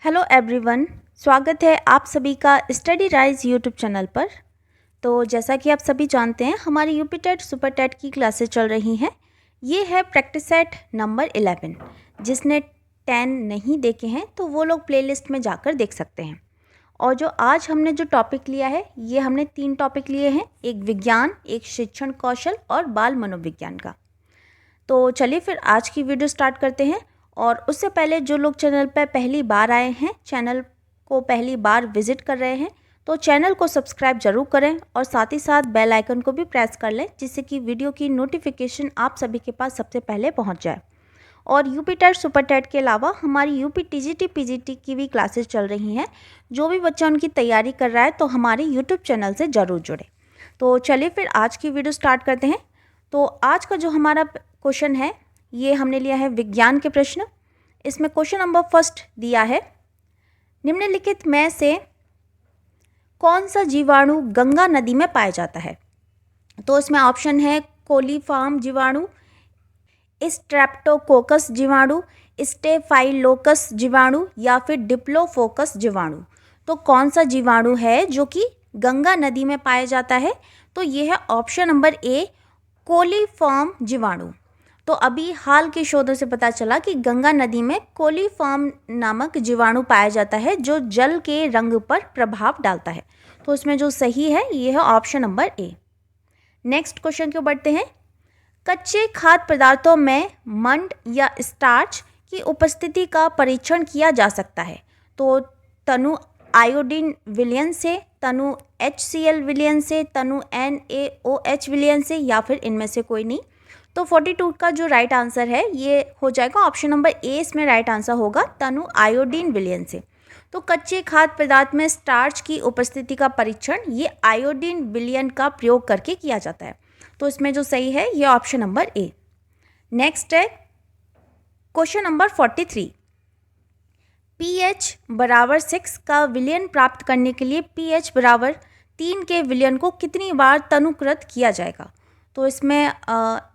Hello everyone, स्वागत है आप सभी का स्टडी राइज यूट्यूब चैनल पर। तो जैसा कि आप सभी जानते हैं, हमारी यूपी टेट सुपर टेट की क्लासेस चल रही हैं। ये है प्रैक्टिस सेट नंबर 11। जिसने 10 नहीं देखे हैं तो वो लोग प्लेलिस्ट में जाकर देख सकते हैं। और जो आज हमने जो टॉपिक लिया है, ये हमने 3 टॉपिक लिए हैं, एक विज्ञान, एक शिक्षण कौशल और बाल मनोविज्ञान का। तो चलिए फिर आज की वीडियो स्टार्ट करते हैं। और उससे पहले जो लोग चैनल पर पहली बार आए हैं, चैनल को पहली बार विजिट कर रहे हैं, तो चैनल को सब्सक्राइब जरूर करें और साथ ही साथ बेल आइकन को भी प्रेस कर लें, जिससे कि वीडियो की नोटिफिकेशन आप सभी के पास सबसे पहले पहुंच जाए। और यूपी टेट सुपर टेट के अलावा हमारी यूपी टीजीटी पीजीटी की भी क्लासेस चल रही हैं। जो भी बच्चा उनकी तैयारी कर रहा है तो हमारे यूट्यूब चैनल से ज़रूर जुड़े। तो चलिए फिर आज की वीडियो स्टार्ट करते हैं। तो आज का जो हमारा क्वेश्चन है, ये हमने लिया है विज्ञान के प्रश्न। इसमें क्वेश्चन नंबर फर्स्ट दिया है, निम्नलिखित में से कौन सा जीवाणु गंगा नदी में पाया जाता है। तो इसमें ऑप्शन है कोलीफॉर्म जीवाणु, स्ट्रेप्टोकोकस जीवाणु, स्टेफाइलोकस जीवाणु या फिर डिप्लोफोकस जीवाणु। तो कौन सा जीवाणु है जो कि गंगा नदी में पाया जाता है? तो ये है ऑप्शन नंबर ए, कोलीफॉर्म जीवाणु। तो अभी हाल के शोधों से पता चला कि गंगा नदी में कोलीफॉर्म नामक जीवाणु पाया जाता है, जो जल के रंग पर प्रभाव डालता है। तो इसमें जो सही है ये है ऑप्शन नंबर ए। नेक्स्ट क्वेश्चन को बढ़ते हैं। कच्चे खाद्य पदार्थों में मंड या स्टार्च की उपस्थिति का परीक्षण किया जा सकता है। तो तनु आयोडीन विलयन से, तनु HCl विलयन से, तनु NaOH विलयन से, या फिर इनमें से कोई नहीं। तो 42 का जो राइट आंसर है ये हो जाएगा ऑप्शन नंबर ए। इसमें राइट आंसर होगा तनु आयोडीन विलयन से। तो कच्चे खाद्य पदार्थ में स्टार्च की उपस्थिति का परीक्षण ये आयोडीन विलयन का प्रयोग करके किया जाता है। तो इसमें जो सही है ये ऑप्शन नंबर ए। नेक्स्ट है क्वेश्चन नंबर 43। pH बराबर 6 का विलयन प्राप्त करने के लिए pH बराबर 3 के विलयन को कितनी बार तनुकृत किया जाएगा। तो इसमें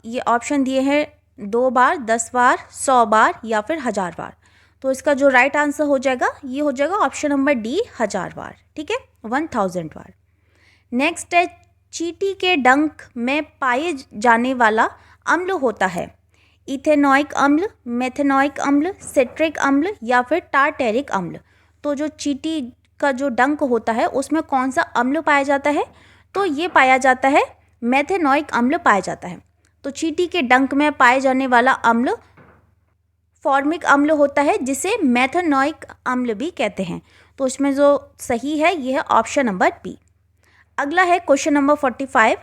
ये ऑप्शन दिए हैं 2 बार, 10 बार, 100 बार या फिर 1000 बार। तो इसका जो राइट आंसर हो जाएगा ये हो जाएगा ऑप्शन नंबर डी, 1000 बार। ठीक है, 1000 बार। नेक्स्ट है, चींटी के डंक में पाए जाने वाला अम्ल होता है इथेनॉइक अम्ल, मेथेनॉइक अम्ल, सिट्रिक अम्ल या फिर टार्टेरिक अम्ल। तो जो चींटी का जो डंक होता है उसमें कौन सा अम्ल पाया जाता है? तो ये पाया जाता है मेथेनॉइक अम्ल पाया जाता है। तो चींटी के डंक में पाए जाने वाला अम्ल फॉर्मिक अम्ल होता है, जिसे मेथेनॉइक अम्ल भी कहते हैं। तो इसमें जो सही है यह है ऑप्शन नंबर बी। अगला है क्वेश्चन नंबर 45।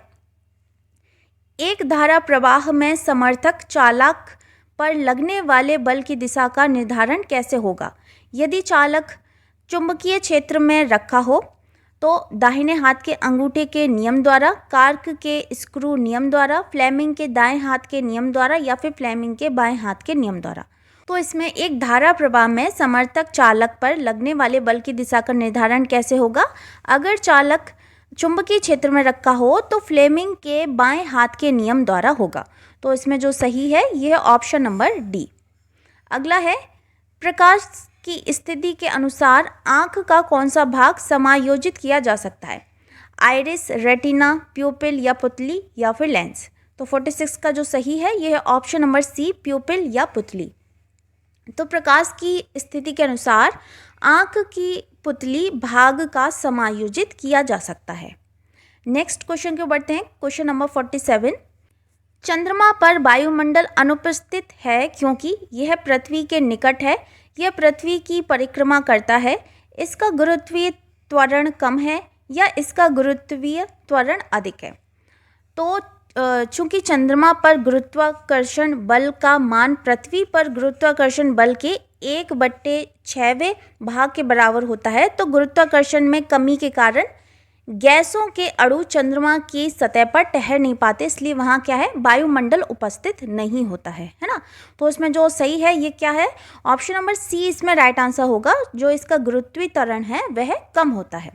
एक धारा प्रवाह में समर्थक चालक पर लगने वाले बल की दिशा का निर्धारण कैसे होगा? यदि चालक चुंबकीय क्षेत्र में रखा हो तो दाहिने हाथ के अंगूठे के नियम द्वारा, कार्क के स्क्रू नियम द्वारा, फ्लेमिंग के दाएं हाथ के नियम द्वारा या फिर फ्लेमिंग के बाएं हाथ के नियम द्वारा। तो इसमें एक धारा प्रवाह में समर्थक चालक पर लगने वाले बल की दिशा का निर्धारण कैसे होगा? अगर चालक चुंबकीय क्षेत्र में रखा हो तो फ्लेमिंग के बाएं हाथ के नियम द्वारा होगा। तो इसमें जो सही है यह है ऑप्शन नंबर डी। अगला है, प्रकाश की स्थिति के अनुसार आंख का कौन सा भाग समायोजित किया जा सकता है? आइरिस, रेटिना, प्यूपिल या पुतली या फिर लेंस। तो 46 का जो सही है यह है ऑप्शन नंबर सी, प्यूपिल या पुतली। तो प्रकाश की स्थिति के अनुसार आंख की पुतली भाग का समायोजित किया जा सकता है। नेक्स्ट क्वेश्चन को बढ़ते हैं। Question number 47। चंद्रमा पर वायुमंडल अनुपस्थित है क्योंकि यह पृथ्वी के निकट है, यह पृथ्वी की परिक्रमा करता है, इसका गुरुत्वीय त्वरण कम है या इसका गुरुत्वीय त्वरण अधिक है। तो चूंकि चंद्रमा पर गुरुत्वाकर्षण बल का मान पृथ्वी पर गुरुत्वाकर्षण बल के 1/6वें भाग के बराबर होता है, तो गुरुत्वाकर्षण में कमी के कारण गैसों के अणु चंद्रमा की सतह पर ठहर नहीं पाते, इसलिए वहाँ क्या है, वायुमंडल उपस्थित नहीं होता है ना। तो इसमें जो सही है ये क्या है, ऑप्शन नंबर सी इसमें राइट आंसर होगा। जो इसका गुरुत्वीय त्वरण है वह कम होता है।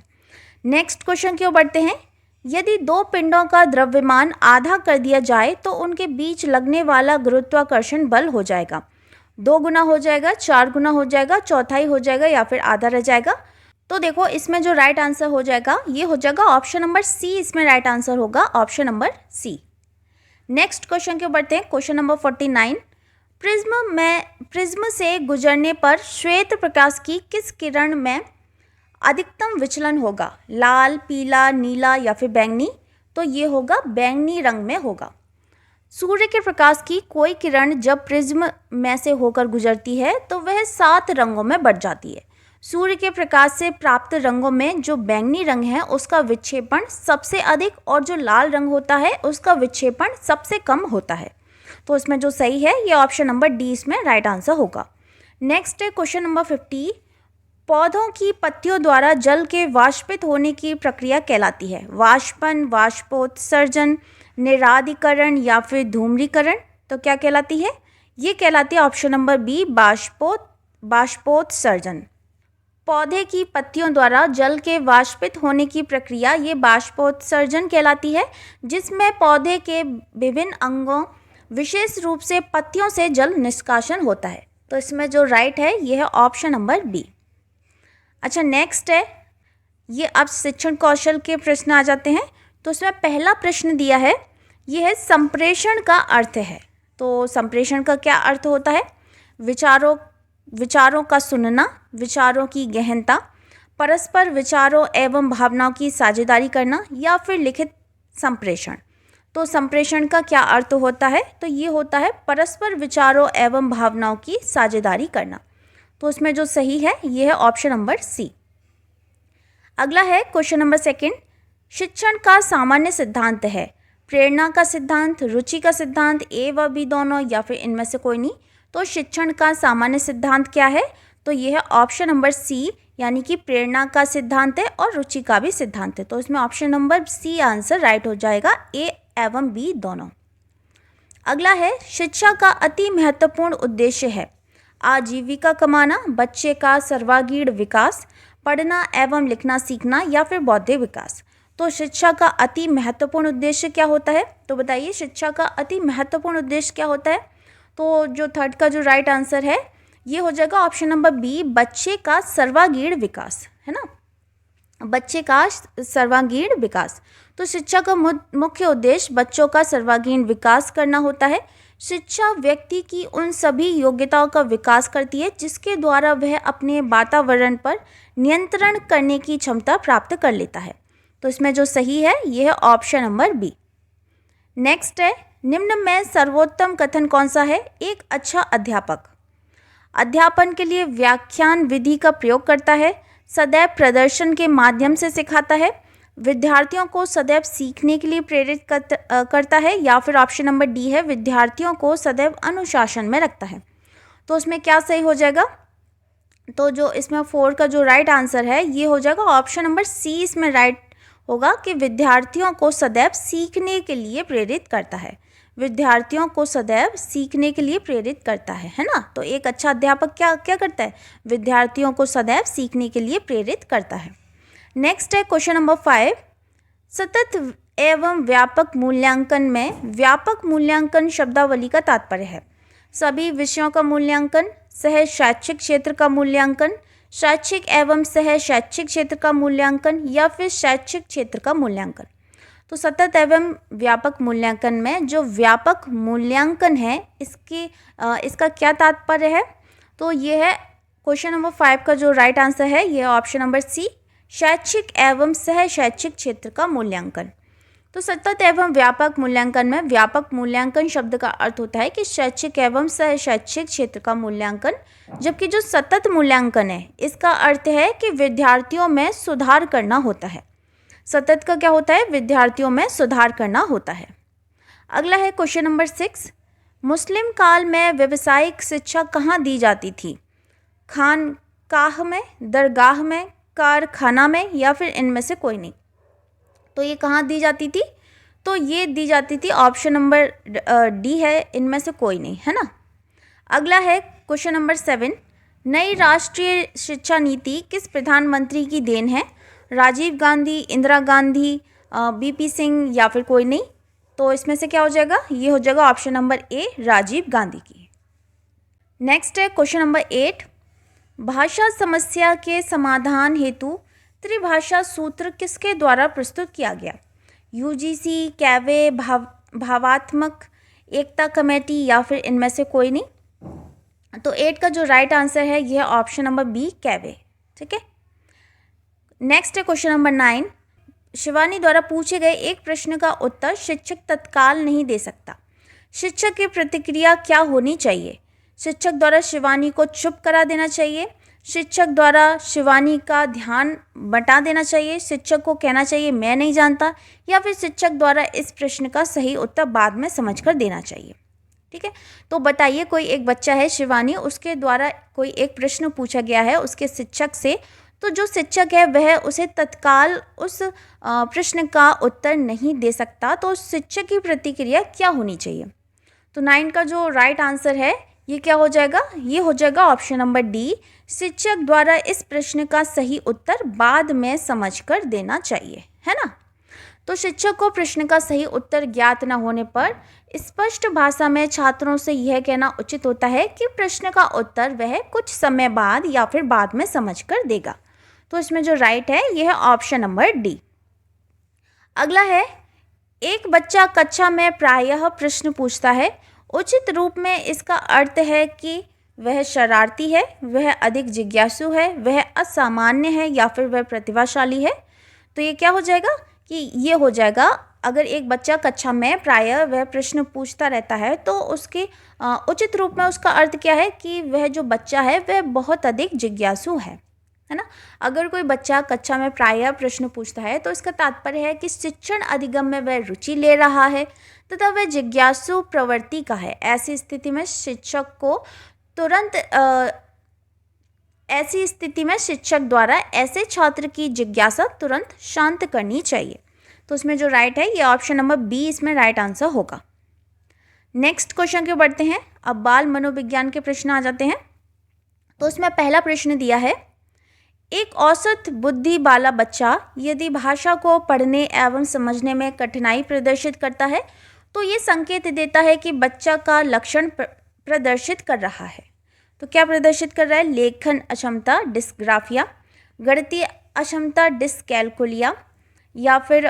नेक्स्ट क्वेश्चन की ओर बढ़ते हैं। यदि 2 पिंडों का द्रव्यमान आधा कर दिया जाए तो उनके बीच लगने वाला गुरुत्वाकर्षण बल हो जाएगा। 2 गुना हो जाएगा, 4 गुना हो जाएगा, चौथाई हो जाएगा या फिर आधा रह जाएगा? तो देखो इसमें जो राइट आंसर हो जाएगा ये हो जाएगा ऑप्शन नंबर सी, इसमें राइट आंसर होगा option number C. Next question के बढ़ते हैं, क्वेश्चन नंबर 49। प्रिज्म से गुजरने पर श्वेत प्रकाश की किस किरण में अधिकतम विचलन होगा? लाल, पीला, नीला या फिर बैंगनी? तो ये होगा बैंगनी रंग में होगा। सूर्य के प्रकाश की कोई किरण जब प्रिज्म में से होकर गुजरती है तो वह 7 रंगों में बढ़ जाती है। सूर्य के प्रकाश से प्राप्त रंगों में जो बैंगनी रंग है उसका विक्षेपण सबसे अधिक और जो लाल रंग होता है उसका विक्षेपण सबसे कम होता है। तो इसमें जो सही है ये ऑप्शन नंबर डी इसमें राइट आंसर होगा। नेक्स्ट है क्वेश्चन नंबर 50। पौधों की पत्तियों द्वारा जल के वाष्पित होने की प्रक्रिया कहलाती है? वाष्पन, वाष्पोत्सर्जन, निरादीकरण या फिर धूम्रीकरण? तो क्या कहलाती है? ये कहलाती है ऑप्शन नंबर बी, बाष्पोत्सर्जन। पौधे की पत्तियों द्वारा जल के वाष्पित होने की प्रक्रिया ये बाष्पोत्सर्जन कहलाती है, जिसमें पौधे के विभिन्न अंगों विशेष रूप से पत्तियों से जल निष्कासन होता है। तो इसमें जो राइट है ये है ऑप्शन नंबर बी। अच्छा, नेक्स्ट है ये अब शिक्षण कौशल के प्रश्न आ जाते हैं। तो इसमें पहला प्रश्न दिया है, ये है संप्रेषण का अर्थ है। तो संप्रेषण का क्या अर्थ होता है? विचारों का सुनना, विचारों की गहनता, परस्पर विचारों एवं भावनाओं की साझेदारी करना या फिर लिखित संप्रेषण। तो संप्रेषण का क्या अर्थ होता है? तो ये होता है परस्पर विचारों एवं भावनाओं की साझेदारी करना। तो इसमें जो सही है ये है ऑप्शन नंबर सी। अगला है क्वेश्चन नंबर 2। शिक्षण का सामान्य सिद्धांत है? प्रेरणा का सिद्धांत, रुचि का सिद्धांत, ए व बी दोनों या फिर इनमें से कोई नहीं? तो शिक्षण का सामान्य सिद्धांत क्या है? तो ये है ऑप्शन नंबर सी, यानी कि प्रेरणा का सिद्धांत है और रुचि का भी सिद्धांत है। तो इसमें option number C answer right हो जाएगा, ए एवं बी दोनों। अगला है शिक्षा का अति महत्वपूर्ण उद्देश्य है? आजीविका कमाना, बच्चे का सर्वांगीण विकास, पढ़ना एवं लिखना सीखना या फिर बौद्धिक विकास। तो शिक्षा का अति महत्वपूर्ण उद्देश्य क्या होता है? तो बताइए शिक्षा का अति महत्वपूर्ण उद्देश्य क्या होता है? तो जो थर्ड का जो राइट आंसर है ये हो जाएगा ऑप्शन नंबर बी, बच्चे का सर्वांगीण विकास, है ना, बच्चे का सर्वांगीण विकास। तो शिक्षा का मुख्य उद्देश्य बच्चों का सर्वांगीण विकास करना होता है। शिक्षा व्यक्ति की उन सभी योग्यताओं का विकास करती है जिसके द्वारा वह अपने वातावरण पर नियंत्रण करने की क्षमता प्राप्त कर लेता है। तो इसमें जो सही है यह है ऑप्शन नंबर बी। नेक्स्ट है, निम्न में सर्वोत्तम कथन कौन सा है? एक अच्छा अध्यापक अध्यापन के लिए व्याख्यान विधि का प्रयोग करता है, सदैव प्रदर्शन के माध्यम से सिखाता है, विद्यार्थियों को सदैव सीखने के लिए प्रेरित करता है या फिर ऑप्शन नंबर डी है, विद्यार्थियों को सदैव अनुशासन में रखता है। तो उसमें क्या सही हो जाएगा? तो जो इसमें 4 का जो राइट आंसर है ये हो जाएगा ऑप्शन नंबर सी, इसमें राइट होगा कि विद्यार्थियों को सदैव सीखने के लिए प्रेरित करता है। विद्यार्थियों को सदैव सीखने के लिए प्रेरित करता है ना। तो एक अच्छा अध्यापक क्या क्या करता है? विद्यार्थियों को सदैव सीखने के लिए प्रेरित करता है। नेक्स्ट है क्वेश्चन नंबर 5। सतत एवं व्यापक मूल्यांकन में व्यापक मूल्यांकन शब्दावली का तात्पर्य है? सभी विषयों का मूल्यांकन, सह शैक्षिक क्षेत्र का मूल्यांकन, शैक्षिक एवं सह शैक्षिक क्षेत्र का मूल्यांकन या फिर शैक्षिक क्षेत्र का मूल्यांकन। तो सतत एवं व्यापक मूल्यांकन में जो व्यापक मूल्यांकन है इसका क्या तात्पर्य है? तो ये है क्वेश्चन नंबर 5 का जो राइट आंसर है ये ऑप्शन नंबर सी, शैक्षिक एवं सह शैक्षिक क्षेत्र का मूल्यांकन। तो सतत एवं व्यापक मूल्यांकन में व्यापक मूल्यांकन शब्द का अर्थ होता है कि शैक्षिक एवं सह शैक्षिक क्षेत्र का मूल्यांकन, जबकि जो सतत मूल्यांकन है इसका अर्थ है कि विद्यार्थियों में सुधार करना होता है। सतत का क्या होता है? विद्यार्थियों में सुधार करना होता है। अगला है क्वेश्चन नंबर 6। मुस्लिम काल में व्यावसायिक शिक्षा कहाँ दी जाती थी? खानकाह में, दरगाह में, कारखाना में या फिर इनमें से कोई नहीं? तो ये कहाँ दी जाती थी? तो ये दी जाती थी ऑप्शन नंबर डी है, इनमें से कोई नहीं, है ना। अगला है क्वेश्चन नंबर 7। नई राष्ट्रीय शिक्षा नीति किस प्रधानमंत्री की देन है? राजीव गांधी, इंदिरा गांधी, बीपी सिंह या फिर कोई नहीं? तो इसमें से क्या हो जाएगा? ये हो जाएगा option number A, Rajiv Gandhi की। नेक्स्ट है क्वेश्चन नंबर 8। भाषा समस्या के समाधान हेतु त्रिभाषा सूत्र किसके द्वारा प्रस्तुत किया गया? यूजीसी, कैवे, भावात्मक एकता कमेटी या फिर इनमें से कोई नहीं। तो 8 का जो राइट आंसर है यह ऑप्शन नंबर बी, कैवे। ठीक है। नेक्स्ट है क्वेश्चन नंबर 9। शिवानी द्वारा पूछे गए एक प्रश्न का उत्तर शिक्षक तत्काल नहीं दे सकता। शिक्षक की प्रतिक्रिया क्या होनी चाहिए? शिक्षक द्वारा शिवानी को चुप करा देना चाहिए, शिक्षक द्वारा शिवानी का ध्यान बटा देना चाहिए, शिक्षक को कहना चाहिए मैं नहीं जानता, या फिर शिक्षक द्वारा इस प्रश्न का सही उत्तर बाद में समझकर देना चाहिए। ठीक है। तो बताइए, कोई एक बच्चा है शिवानी, उसके द्वारा कोई एक प्रश्न पूछा गया है उसके शिक्षक से, तो जो शिक्षक है वह उसे तत्काल उस प्रश्न का उत्तर नहीं दे सकता, तो उस शिक्षक की प्रतिक्रिया क्या होनी चाहिए? तो 9 का जो राइट आंसर है ये क्या हो जाएगा? ये हो जाएगा ऑप्शन नंबर डी, शिक्षक द्वारा इस प्रश्न का सही उत्तर बाद में समझकर देना चाहिए, है ना। तो शिक्षक को प्रश्न का सही उत्तर ज्ञात न होने पर स्पष्ट भाषा में छात्रों से यह कहना उचित होता है कि प्रश्न का उत्तर वह कुछ समय बाद या फिर बाद में समझकर देगा। तो इसमें जो राइट है यह है ऑप्शन नंबर डी। अगला है, एक बच्चा कक्षा में प्रायः प्रश्न पूछता है, उचित रूप में इसका अर्थ है कि वह शरारती है, वह अधिक जिज्ञासु है, वह असामान्य है या फिर वह प्रतिभाशाली है। तो ये क्या हो जाएगा कि ये हो जाएगा, अगर एक बच्चा कक्षा में प्रायः वह प्रश्न पूछता रहता है तो उसके उचित रूप में उसका अर्थ क्या है कि वह जो बच्चा है वह बहुत अधिक जिज्ञासु है ना। अगर कोई बच्चा कक्षा में प्रायः प्रश्न पूछता है तो इसका तात्पर्य है कि शिक्षण अधिगम में वह रुचि ले रहा है तथा वह जिज्ञासु प्रवृत्ति का है। ऐसी स्थिति में शिक्षक द्वारा ऐसे छात्र की जिज्ञासा तुरंत शांत करनी चाहिए। तो इसमें जो राइट है ये ऑप्शन नंबर बी इसमें राइट आंसर होगा। नेक्स्ट क्वेश्चन के बढ़ते हैं। अब बाल मनोविज्ञान के प्रश्न आ जाते हैं। तो इसमें पहला प्रश्न दिया है, एक औसत बुद्धि वाला बच्चा यदि भाषा को पढ़ने एवं समझने में कठिनाई प्रदर्शित करता है तो ये संकेत देता है कि बच्चा का लक्षण प्रदर्शित कर रहा है। तो क्या प्रदर्शित कर रहा है? लेखन अक्षमता डिस्ग्राफिया, गणितीय अक्षमता डिस्कैलकुलिया, या फिर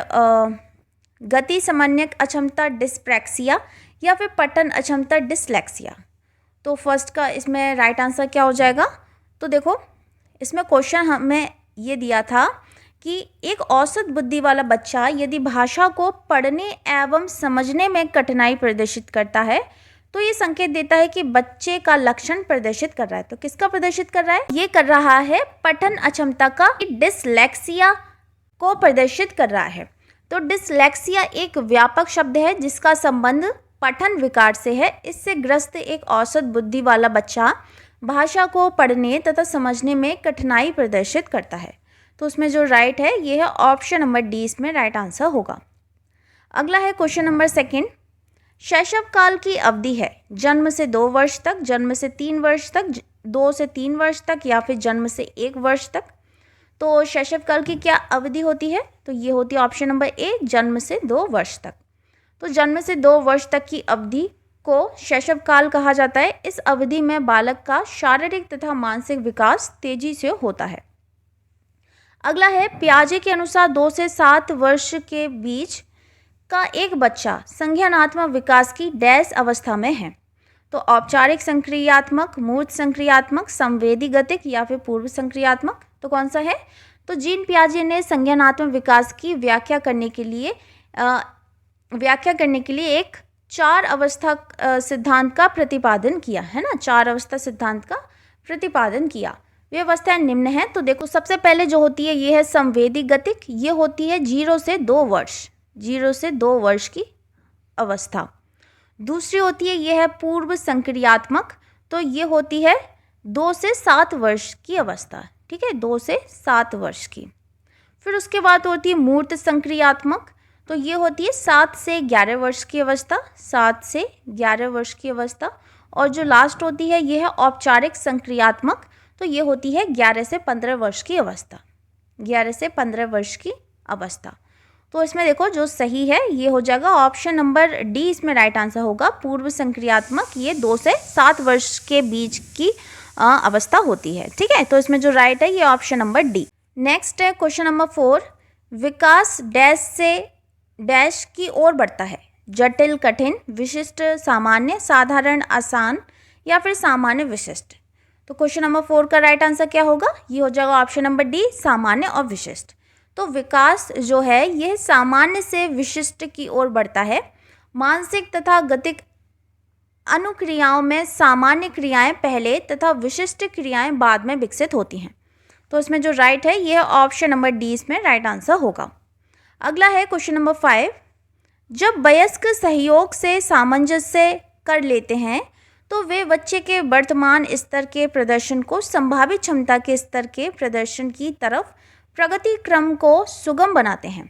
गति समन्वयक अक्षमता डिस्प्रैक्सिया, या फिर पठन अक्षमता डिसलेक्सिया। तो फर्स्ट का इसमें राइट आंसर क्या हो जाएगा? तो देखो, इसमें क्वेश्चन हमें ये दिया था कि एक औसत बुद्धि वाला बच्चा यदि भाषा को पढ़ने एवं समझने में कठिनाई प्रदर्शित करता है तो ये संकेत देता है कि बच्चे का लक्षण प्रदर्शित कर रहा है। तो किसका प्रदर्शित कर रहा है? ये कर रहा है पठन अक्षमता का, डिसलेक्सिया को प्रदर्शित कर रहा है। तो डिसलेक्सिया एक व्यापक शब्द है जिसका संबंध पठन विकार से है। इससे ग्रस्त एक औसत बुद्धि वाला बच्चा भाषा को पढ़ने तथा समझने में कठिनाई प्रदर्शित करता है। तो उसमें जो राइट है ये है ऑप्शन नंबर डी इसमें राइट आंसर होगा। अगला है क्वेश्चन नंबर 2। शैशव काल की अवधि है जन्म से 2 वर्ष तक, जन्म से 3 वर्ष तक, 2 से 3 वर्ष तक, या फिर जन्म से 1 वर्ष तक। तो शैशव काल की क्या अवधि होती है? तो ये होती है ऑप्शन नंबर ए, जन्म से 2 वर्ष तक। तो जन्म से 2 वर्ष तक की अवधि को शैशव काल कहा जाता है। इस अवधि में बालक का शारीरिक तथा मानसिक विकास तेजी से होता है। अगला है, पियाजे के अनुसार 2 से 7 वर्ष के बीच का एक बच्चा संज्ञानात्मक विकास की डैश अवस्था में है। तो औपचारिक संक्रियात्मक, मूर्त संक्रियात्मक, संवेदी गतिक, या फिर पूर्व संक्रियात्मक। तो कौन सा है? तो जीन पियाजे ने संज्ञानात्मक विकास की व्याख्या करने के लिए एक 4 अवस्था सिद्धांत का प्रतिपादन किया है ना। 4 अवस्था सिद्धांत का प्रतिपादन किया। वे अवस्थाएं निम्न हैं। तो देखो, सबसे पहले जो होती है ये है संवेदी गतिक। ये होती है 0 से 2 वर्ष, 0 से 2 वर्ष की अवस्था। दूसरी होती है ये है पूर्व संक्रियात्मक। तो ये होती है 2 से 7 वर्ष की अवस्था। ठीक है, 2 से 7 वर्ष की। फिर उसके बाद होती है मूर्त संक्रियात्मक। तो ये होती है 7 से 11 वर्ष की अवस्था, 7 से 11 वर्ष की अवस्था। और जो लास्ट होती है ये है औपचारिक संक्रियात्मक। तो ये होती है 11 से 15 वर्ष की अवस्था, 11 से 15 वर्ष की अवस्था। तो इसमें देखो जो सही है ये हो जाएगा ऑप्शन नंबर डी, इसमें राइट आंसर होगा। पूर्व संक्रियात्मक ये 2 से 7 वर्ष के बीच की अवस्था होती है। ठीक है, तो इसमें जो राइट है ये ऑप्शन नंबर डी। नेक्स्ट है क्वेश्चन नंबर 4, विकास डैश से डैश की ओर बढ़ता है, जटिल, कठिन, विशिष्ट, सामान्य, साधारण, आसान या फिर सामान्य विशिष्ट। तो क्वेश्चन नंबर 4 का राइट आंसर क्या होगा? ये हो जाएगा ऑप्शन नंबर डी, सामान्य और विशिष्ट। तो विकास जो है यह सामान्य से विशिष्ट की ओर बढ़ता है। मानसिक तथा गतिक अनुक्रियाओं में सामान्य क्रियाएं पहले तथा विशिष्ट क्रियाएं बाद में विकसित होती हैं। तो इसमें जो राइट है यह ऑप्शन नंबर डी इसमें राइट आंसर होगा। अगला है क्वेश्चन नंबर 5, जब वयस्क सहयोग से सामंजस्य कर लेते हैं तो वे बच्चे के वर्तमान स्तर के प्रदर्शन को संभावित क्षमता के स्तर के प्रदर्शन की तरफ प्रगति क्रम को सुगम बनाते हैं।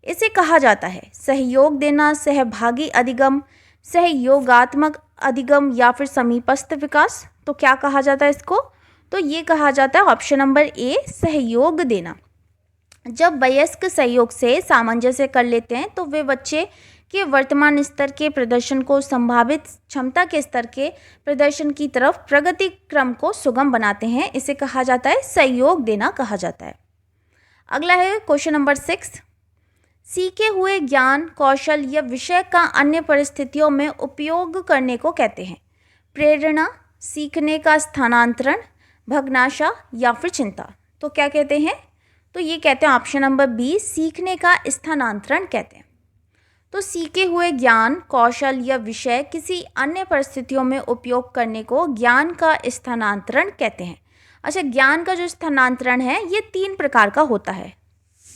इसे कहा जाता है सहयोग देना, सहभागी अधिगम, सहयोगात्मक अधिगम या फिर समीपस्थ विकास। तो क्या कहा जाता है इसको? तो ये कहा जाता है ऑप्शन नंबर ए, सहयोग देना। जब वयस्क सहयोग से सामंजस्य कर लेते हैं तो वे बच्चे के वर्तमान स्तर के प्रदर्शन को संभावित क्षमता के स्तर के प्रदर्शन की तरफ प्रगति क्रम को सुगम बनाते हैं। इसे कहा जाता है सहयोग देना कहा जाता है। अगला है क्वेश्चन नंबर 6, सीखे हुए ज्ञान, कौशल या विषय का अन्य परिस्थितियों में उपयोग करने को कहते हैं। प्रेरणा, सीखने का स्थानांतरण, भग्नाशा या फिर चिंता। तो क्या कहते हैं? तो ये कहते हैं ऑप्शन नंबर बी, सीखने का स्थानांतरण कहते हैं। तो सीखे हुए ज्ञान, कौशल या विषय किसी अन्य परिस्थितियों में उपयोग करने को ज्ञान का स्थानांतरण कहते हैं। अच्छा, ज्ञान का जो स्थानांतरण है ये 3 प्रकार का होता है।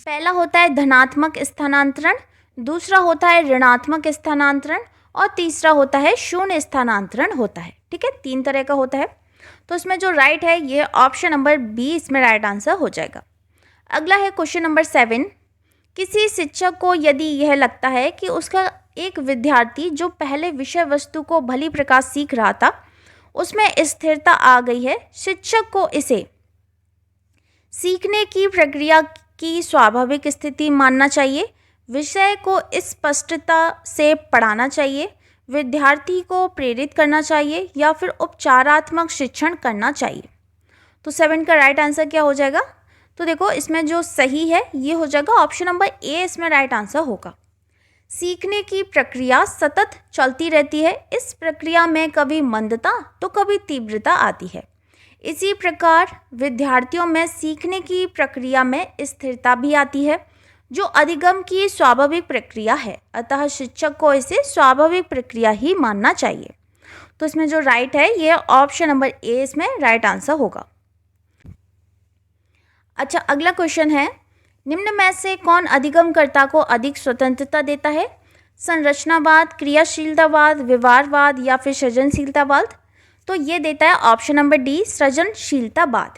पहला होता है धनात्मक स्थानांतरण, दूसरा होता है ऋणात्मक स्थानांतरण और तीसरा होता है शून्य स्थानांतरण होता है। ठीक है, 3 तरह का होता है। तो इसमें जो राइट है ये ऑप्शन नंबर बी इसमें राइट आंसर हो जाएगा। अगला है क्वेश्चन नंबर 7, किसी शिक्षक को यदि यह लगता है कि उसका एक विद्यार्थी जो पहले विषय वस्तु को भली प्रकार सीख रहा था उसमें स्थिरता आ गई है, शिक्षक को इसे सीखने की प्रक्रिया की स्वाभाविक स्थिति मानना चाहिए, विषय को स्पष्टता से पढ़ाना चाहिए, विद्यार्थी को प्रेरित करना चाहिए या फिर उपचारात्मक शिक्षण करना चाहिए। तो 7 का राइट आंसर क्या हो जाएगा? तो देखो इसमें जो सही है ये हो जाएगा ऑप्शन नंबर ए, इसमें राइट आंसर होगा। सीखने की प्रक्रिया सतत चलती रहती है, इस प्रक्रिया में कभी मंदता तो कभी तीव्रता आती है। इसी प्रकार विद्यार्थियों में सीखने की प्रक्रिया में स्थिरता भी आती है जो अधिगम की स्वाभाविक प्रक्रिया है, अतः शिक्षक को इसे स्वाभाविक प्रक्रिया ही मानना चाहिए। तो इसमें जो राइट है ये ऑप्शन नंबर ए इसमें राइट आंसर होगा। अच्छा, अगला क्वेश्चन है, निम्न में से कौन अधिगमकर्ता को अधिक स्वतंत्रता देता है? संरचनावाद, क्रियाशीलतावाद, व्यवहारवाद या फिर सृजनशीलतावाद। तो ये देता है ऑप्शन नंबर डी, सृजनशीलतावाद।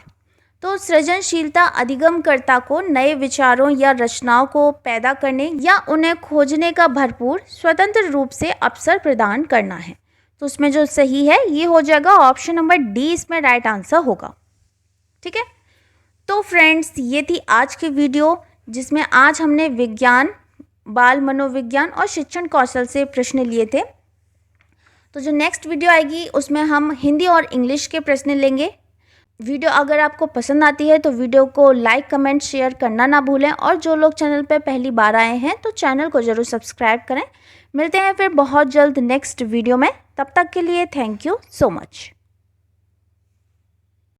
तो सृजनशीलता अधिगमकर्ता को नए विचारों या रचनाओं को पैदा करने या उन्हें खोजने का भरपूर स्वतंत्र रूप से अवसर प्रदान करना है। तो उसमें जो सही है ये हो जाएगा ऑप्शन नंबर डी, इसमें राइट आंसर होगा। ठीक है, तो फ्रेंड्स ये थी आज की वीडियो जिसमें आज हमने विज्ञान, बाल मनोविज्ञान और शिक्षण कौशल से प्रश्न लिए थे। तो जो नेक्स्ट वीडियो आएगी उसमें हम हिंदी और इंग्लिश के प्रश्न लेंगे। वीडियो अगर आपको पसंद आती है तो वीडियो को लाइक, कमेंट, शेयर करना ना भूलें और जो लोग चैनल पर पहली बार आए हैं तो चैनल को ज़रूर सब्सक्राइब करें। मिलते हैं फिर बहुत जल्द नेक्स्ट वीडियो में, तब तक के लिए थैंक यू सो मच।